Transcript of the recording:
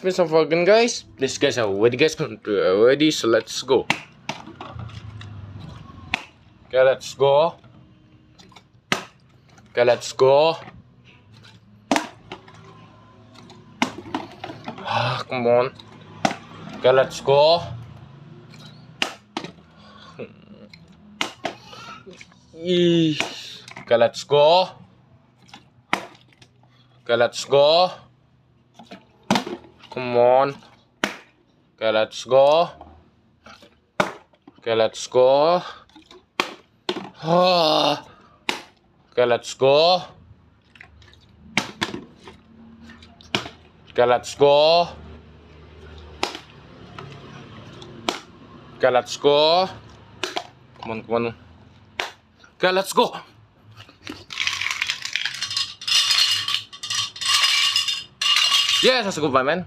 spin some again, guys. Please, guys, ready, guys? Ready? So let's go. Okay, let's go. Okay, let's go. Come on. Okay, let's go. Okay, let's go. Okay, let's go. Come on. Okay, let's go. Okay, let's go. Okay, let's go. Okay, let's go. Okay, let's go. Come on, come on. Okay, let's go. Yes, that's a good one, man.